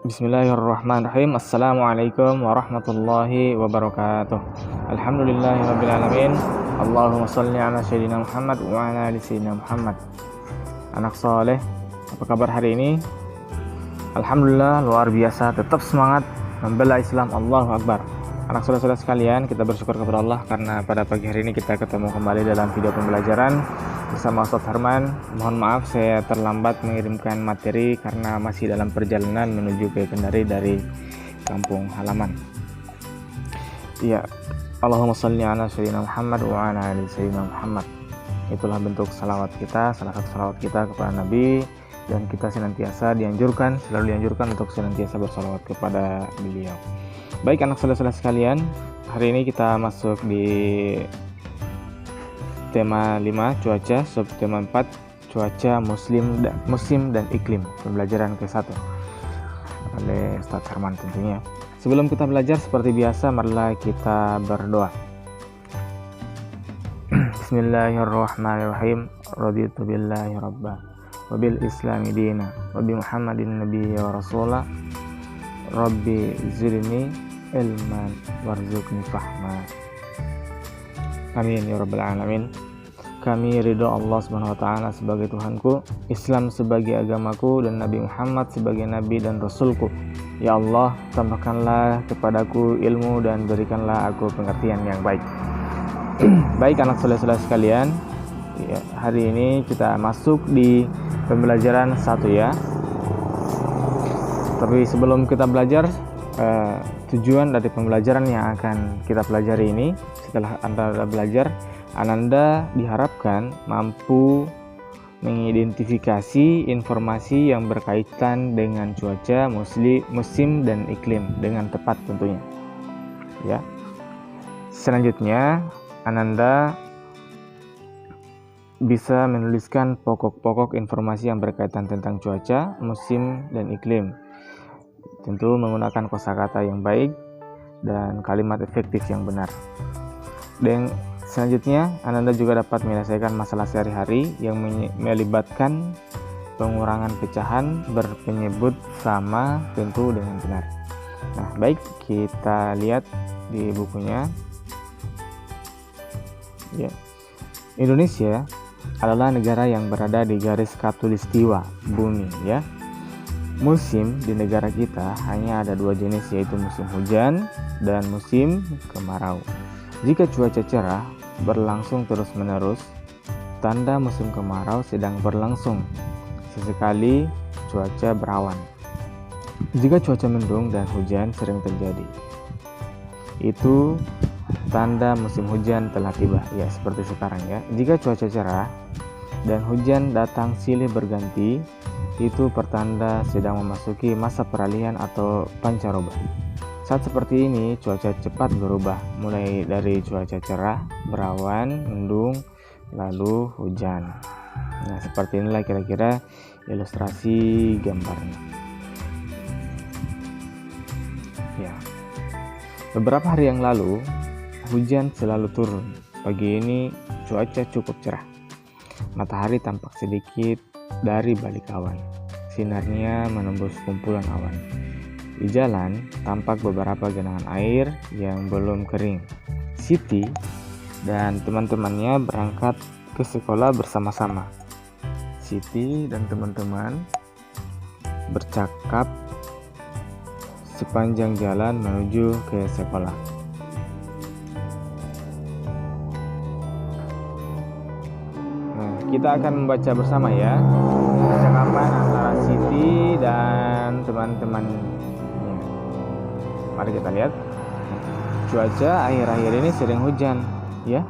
Bismillahirrahmanirrahim. Assalamualaikum warahmatullahi wabarakatuh. Alhamdulillahirrabbilalamin. Allahumma salli ala sayyidina Muhammad wa ala ali sayyidina Muhammad. Anak soleh, apa kabar hari ini? Alhamdulillah, luar biasa. Tetap semangat membela Islam. Allahu Akbar. Anak soleh-soleh sekalian, kita bersyukur kepada Allah karena pada pagi hari ini kita ketemu kembali dalam video pembelajaran bersama Ustaz Herman. Mohon maaf saya terlambat mengirimkan materi karena masih dalam perjalanan menuju ke Kendari dari kampung halaman. Iya, Allahumma shalli ala sayyidina Muhammad wa ala ali sayyidina Muhammad. Itulah bentuk salawat kita, salah satu salawat kita kepada Nabi, dan kita selalu dianjurkan untuk senantiasa bersalawat kepada beliau. Baik anak soleh-soleh sekalian, hari ini kita masuk di tema 5 cuaca, subtema 4 cuaca musim dan iklim, pembelajaran ke-1 oleh Ustaz Herman tentunya. Sebelum kita belajar seperti biasa, marilah kita berdoa. Bismillahirrahmanirrahim. Raditu billahi rabba wa bil islami dina wa bi Muhammadin nabiyya wa rasulah. Rabbi zidni ilman warzuqni fahma. Amin ya rabbal alamin. Kami ridho Allah Subhanahu wa taala sebagai Tuhanku, Islam sebagai agamaku, dan Nabi Muhammad sebagai nabi dan rasulku. Ya Allah, tambahkanlah kepadaku ilmu dan berikanlah aku pengertian yang baik. Baik anak soleh-soleh sekalian, ya, hari ini kita masuk di pembelajaran 1 ya. Tapi sebelum kita belajar, tujuan dari pembelajaran yang akan kita pelajari ini, setelah Anda belajar, Ananda diharapkan mampu mengidentifikasi informasi yang berkaitan dengan cuaca, musim dan iklim dengan tepat tentunya. Ya. Selanjutnya, Ananda bisa menuliskan pokok-pokok informasi yang berkaitan tentang cuaca, musim dan iklim. Tentu menggunakan kosakata yang baik dan kalimat efektif yang benar. Dan selanjutnya, Ananda juga dapat menyelesaikan masalah sehari-hari yang melibatkan pengurangan pecahan berpenyebut sama tentu dengan benar. Nah, baik, kita lihat di bukunya. Ya. Indonesia adalah negara yang berada di garis khatulistiwa bumi, ya. Musim di negara kita hanya ada 2 jenis, yaitu musim hujan dan musim kemarau. Jika cuaca cerah berlangsung terus-menerus, tanda musim kemarau sedang berlangsung. Sesekali cuaca berawan. Jika cuaca mendung dan hujan sering terjadi, itu tanda musim hujan telah tiba. Ya, seperti sekarang ya. Jika cuaca cerah dan hujan datang silih berganti, itu pertanda sedang memasuki masa peralihan atau pancaroba. Saat seperti ini, cuaca cepat berubah, mulai dari cuaca cerah, berawan, mendung, lalu hujan. Nah, seperti inilah kira-kira ilustrasi gambarnya. Ya. Beberapa hari yang lalu, hujan selalu turun. Pagi ini cuaca cukup cerah. Matahari tampak sedikit dari balik awan. Sinarnya menembus kumpulan awan. Di jalan tampak beberapa genangan air yang belum kering. Siti dan teman-temannya berangkat ke sekolah bersama-sama. Siti dan teman-teman bercakap sepanjang jalan menuju ke sekolah. Kita akan membaca bersama ya percakapan antara Siti dan teman-temannya. Mari kita lihat. Cuaca akhir-akhir ini sering hujan, ya.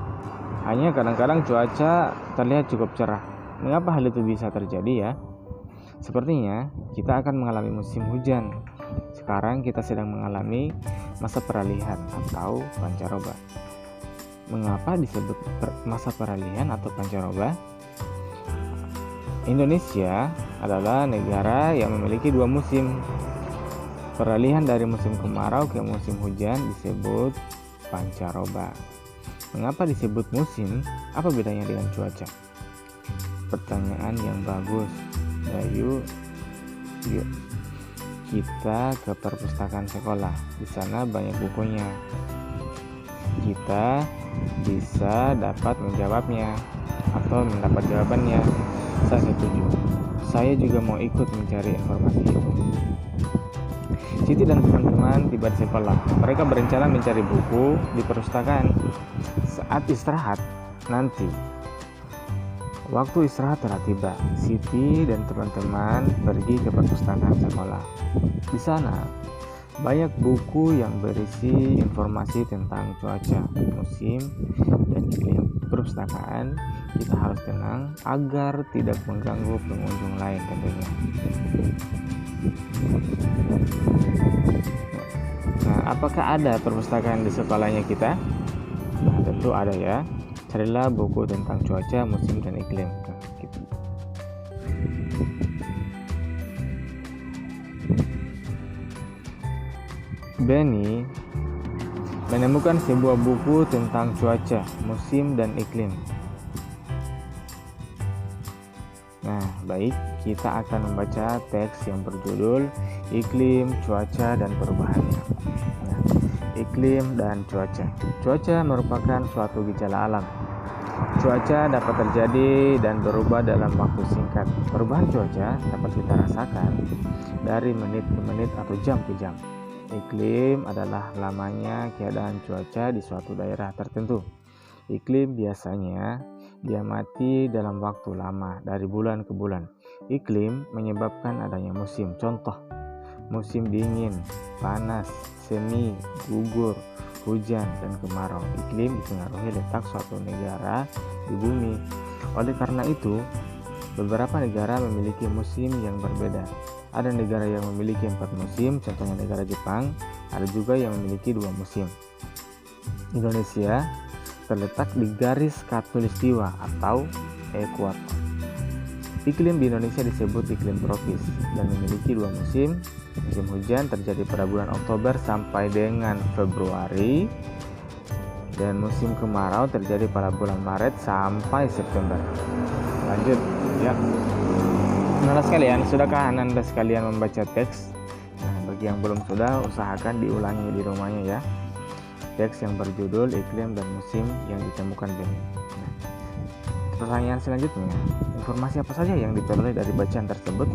Hanya kadang-kadang cuaca terlihat cukup cerah. Mengapa hal itu bisa terjadi ya? Sepertinya kita akan mengalami musim hujan. Sekarang kita sedang mengalami masa peralihan atau pancaroba. Mengapa disebut masa peralihan atau pancaroba? Indonesia adalah negara yang memiliki 2 musim. Peralihan dari musim kemarau ke musim hujan disebut pancaroba. Mengapa disebut musim? Apa bedanya dengan cuaca? Pertanyaan yang bagus. Bayu. Yuk. kita ke perpustakaan sekolah. Di sana banyak bukunya. Kita bisa dapat menjawabnya atau mendapat jawabannya. Saya setuju. Saya juga mau ikut mencari informasi itu. Siti dan teman-teman tiba di sekolah. Mereka berencana mencari buku di perpustakaan. Saat istirahat nanti, waktu istirahat telah tiba. Siti dan teman-teman pergi ke perpustakaan sekolah. Di sana banyak buku yang berisi informasi tentang cuaca, musim, dan iklim. Perpustakaan kita harus tenang agar tidak mengganggu pengunjung lain tentunya. Nah, apakah ada perpustakaan di sekolahnya kita? Nah, tentu ada ya. Carilah buku tentang cuaca, musim, dan iklim. Gitu. Benny menemukan sebuah buku tentang cuaca, musim, dan iklim. Nah, baik, kita akan membaca teks yang berjudul Iklim, Cuaca, dan Perubahannya. Nah, iklim dan cuaca. Cuaca merupakan suatu gejala alam. Cuaca dapat terjadi dan berubah dalam waktu singkat. Perubahan cuaca dapat kita rasakan dari menit ke menit atau jam ke jam. Iklim adalah lamanya keadaan cuaca di suatu daerah tertentu. Iklim biasanya diamati dalam waktu lama, dari bulan ke bulan. Iklim menyebabkan adanya musim. Contoh, musim dingin, panas, semi, gugur, hujan, dan kemarau. Iklim dipengaruhi letak suatu negara di bumi. Oleh karena itu, beberapa negara memiliki musim yang berbeda. Ada negara yang memiliki 4 musim, contohnya negara Jepang. Ada juga yang memiliki 2 musim. Indonesia terletak di garis khatulistiwa atau ekuator. Iklim di Indonesia disebut iklim tropis dan memiliki 2 musim. Musim hujan terjadi pada bulan Oktober sampai dengan Februari, dan musim kemarau terjadi pada bulan Maret sampai September. Lanjut ya. Nah, sekalian, sudahkah Anda sekalian membaca teks? Nah, bagi yang belum sudah, usahakan diulangi di rumahnya ya. Teks yang berjudul Iklim dan Musim yang ditemukan Benny. Nah, pertanyaan selanjutnya, informasi apa saja yang diperoleh dari bacaan tersebut?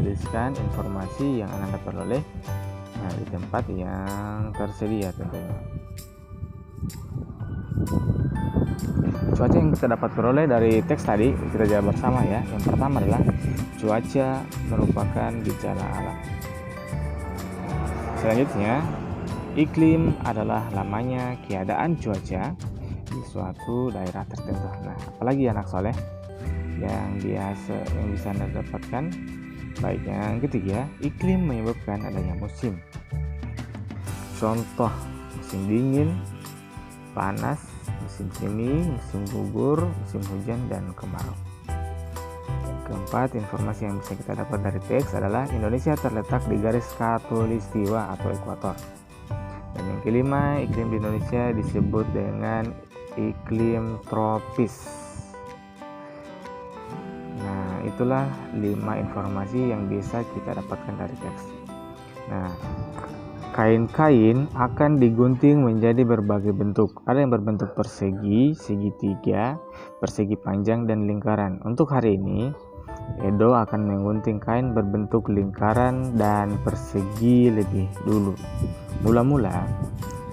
Tuliskan informasi yang Anda peroleh di tempat yang tersedia tentunya. Cuaca yang kita dapat peroleh dari teks tadi kita jawab bersama ya. Yang pertama adalah cuaca merupakan gejala alam. Selanjutnya, iklim adalah lamanya keadaan cuaca di suatu daerah tertentu. Nah, apalagi anak soleh yang bisa Anda dapatkan? Baik, yang ketiga, iklim menyebabkan adanya musim. Contoh, musim dingin, panas, musim semi, musim gugur, musim hujan, dan kemarau. Yang keempat, informasi yang bisa kita dapat dari teks adalah Indonesia terletak di garis khatulistiwa atau ekuator. Dan yang kelima, iklim di Indonesia disebut dengan iklim tropis. Nah, itulah 5 informasi yang bisa kita dapatkan dari teks. Nah, kain-kain akan digunting menjadi berbagai bentuk. Ada yang berbentuk persegi, segitiga, persegi panjang, dan lingkaran. Untuk hari ini, Edo akan menggunting kain berbentuk lingkaran dan persegi lebih dulu. Mula-mula,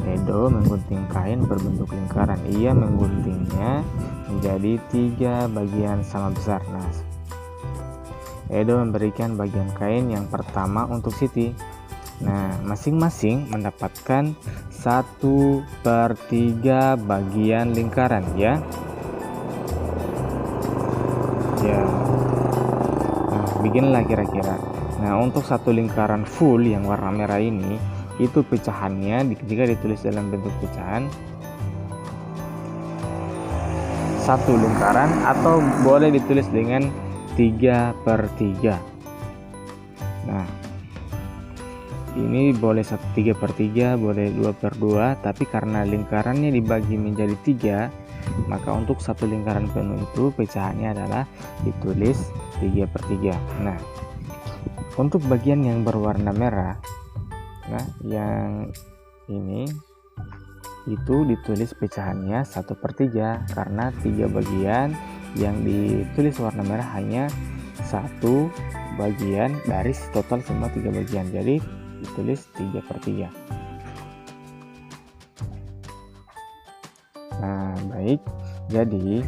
Edo menggunting kain berbentuk lingkaran. Ia mengguntingnya menjadi 3 bagian sama besar. Nah, Edo memberikan bagian kain yang pertama untuk Siti. Nah, masing-masing mendapatkan 1/3 bagian lingkaran ya. Nah, bikinlah kira-kira. Nah, untuk satu lingkaran full yang warna merah ini, itu pecahannya jika ditulis dalam bentuk pecahan, satu lingkaran, atau boleh ditulis dengan 3/3. Nah, ini boleh 3/3, boleh 2/2, tapi karena lingkarannya dibagi menjadi 3, maka untuk satu lingkaran penuh itu pecahannya adalah ditulis 3/3. Nah, Untuk bagian yang berwarna merah, nah yang ini itu ditulis pecahannya 1/3 karena 3 bagian yang ditulis warna merah hanya 1 bagian dari total semua 3 bagian, jadi ditulis 3/3. Nah baik, jadi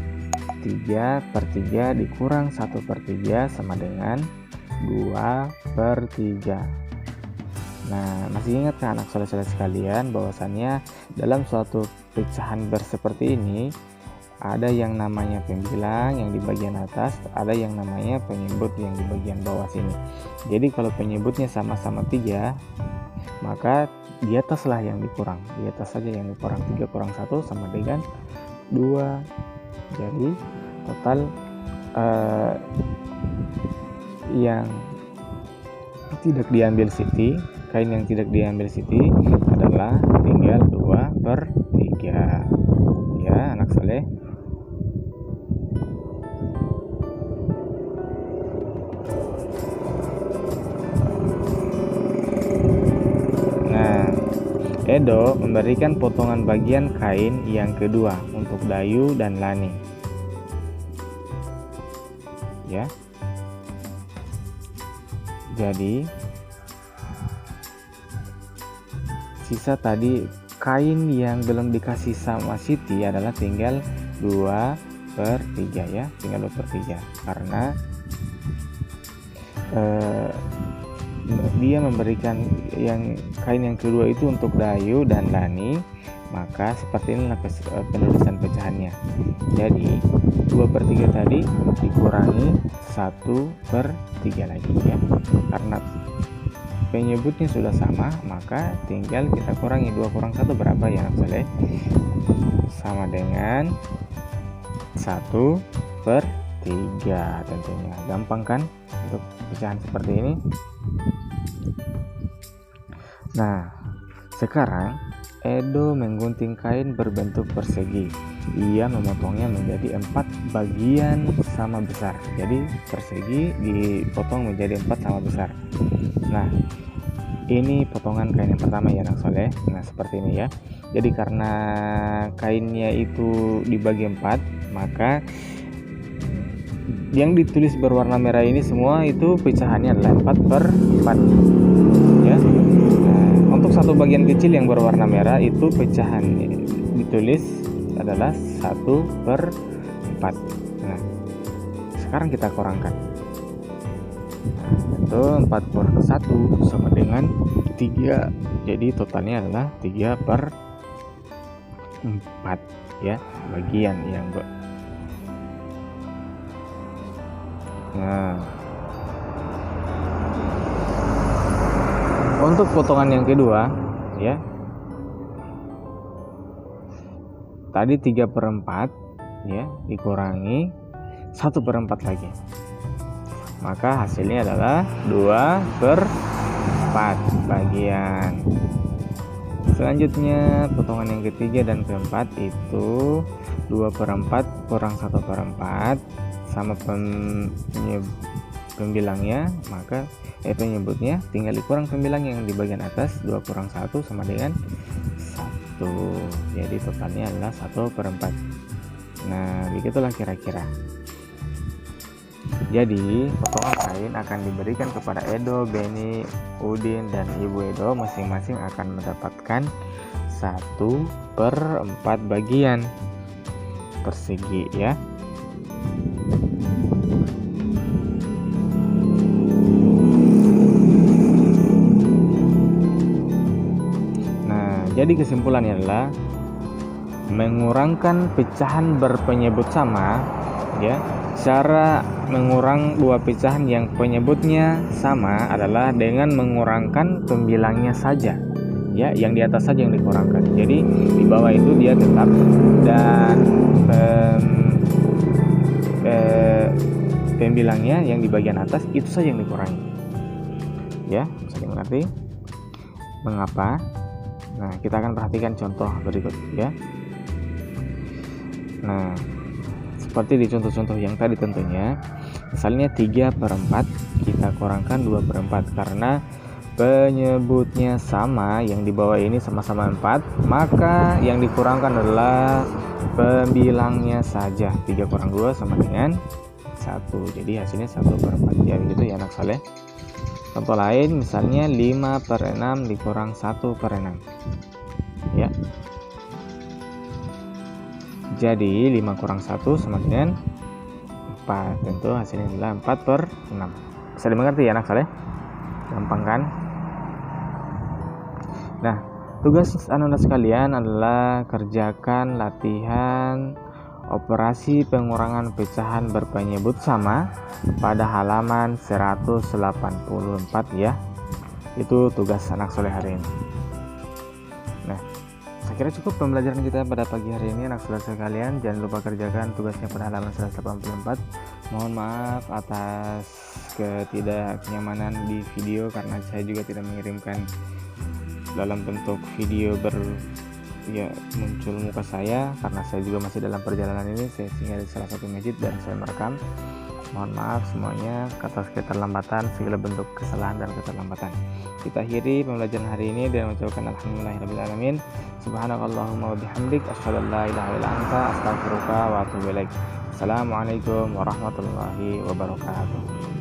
3/3 dikurang 1/3 sama dengan 2/3. Nah, masih ingat kan anak soleh-soleh sekalian bahwasannya dalam suatu pecahan seperti ini ada yang namanya pembilang yang di bagian atas, ada yang namanya penyebut yang di bagian bawah sini. Jadi kalau penyebutnya sama-sama 3, maka di atas lah yang dikurang. Di atas saja yang dikurang. 3 kurang 1 sama dengan 2. Jadi total yang tidak diambil siti, kain yang tidak diambil siti adalah tinggal 2/3. Ya anak soleh. Nah, Edo memberikan potongan bagian kain yang kedua untuk Dayu dan Lani. Ya. Jadi sisa tadi kain yang belum dikasih sama Siti adalah tinggal 2/3 ya, tinggal 2/3 karena dia memberikan yang kain yang kedua itu untuk Dayu dan Lani, maka seperti inilah penulisan pecahannya. Jadi 2/3 tadi dikurangi 1/3 lagi ya, karena penyebutnya sudah sama, maka tinggal kita kurangi 2 kurang 1 berapa ya anak soleh? Sama dengan 1/3 tentunya. Gampang kan untuk pecahan seperti ini? Nah, sekarang Edo menggunting kain berbentuk persegi. Ia memotongnya menjadi 4 bagian sama besar. Jadi persegi dipotong menjadi 4 sama besar. Nah, ini potongan kain yang pertama ya anak soleh. Nah seperti ini ya. Jadi karena kainnya itu dibagi 4, maka yang ditulis berwarna merah ini semua itu pecahannya adalah 4/4 ya. Nah, untuk satu bagian kecil yang berwarna merah itu pecahan ditulis adalah 1/4. Nah, sekarang kita kurangkan. Itu 4 kurang 1 sama dengan 3. Jadi totalnya adalah 3/4 ya, bagian yang Nah, untuk potongan yang kedua ya, tadi 3/4 ya dikurangi 1/4 lagi, maka hasilnya adalah 2/4 bagian. Selanjutnya potongan yang ketiga dan keempat itu 2/4 kurang 1/4 sama pembilangnya, maka penyebutnya tinggal dikurang pembilang yang di bagian atas. 2 kurang 1 sama dengan 1. Jadi totalnya adalah 1/4. Nah begitulah kira-kira. Jadi potongan kain akan diberikan kepada Edo, Beni, Udin, dan Ibu Edo. Masing-masing akan mendapatkan 1/4 bagian persegi ya. Nah jadi kesimpulannya adalah mengurangkan pecahan berpenyebut sama ya. Cara mengurang dua pecahan yang penyebutnya sama adalah dengan mengurangkan pembilangnya saja ya, yang di atas saja yang dikurangkan. Jadi di bawah itu dia tetap, dan pembilangnya yang di bagian atas itu saja yang dikurangi ya. Bisa dimengerti mengapa? Nah kita akan perhatikan contoh berikut ya. Nah seperti di contoh-contoh yang tadi tentunya, Misalnya 3/4 kita kurangkan 2/4, karena penyebutnya sama, yang di bawah ini sama-sama 4, maka yang dikurangkan adalah pembilangnya saja. 3 kurang 2 sama dengan 1, jadi hasilnya 1/4 ya, begitu ya anak soleh. Contoh lain misalnya 5/6 dikurang 1/6 ya. Jadi 5 kurang 1 sama dengan 4, tentu hasilnya adalah 4/6. Bisa dimengerti ya anak soleh? Gampang kan? Nah, tugas anda sekalian adalah kerjakan latihan operasi pengurangan pecahan berpenyebut sama pada halaman 184 ya. Itu tugas anak soleh hari ini. Nah, saya kira cukup pembelajaran kita pada pagi hari ini anak soleh sekalian. Jangan lupa kerjakan tugasnya pada halaman 184. Mohon maaf atas ketidaknyamanan di video, karena saya juga tidak mengirimkan dalam bentuk video muncul muka saya, karena saya juga masih dalam perjalanan ini. Saya singgah di salah satu masjid dan saya merekam. Mohon maaf semuanya atas keterlambatan, segala bentuk kesalahan dan keterlambatan. Kita akhiri pembelajaran hari ini dan mengucapkan alhamdulillahirabbil alamin. Subhanakallahumma wa bihamdik, asyhadu an la ilaha illa anta, astaghfiruka wa atubu ilaik. Assalamualaikum warahmatullahi wabarakatuh.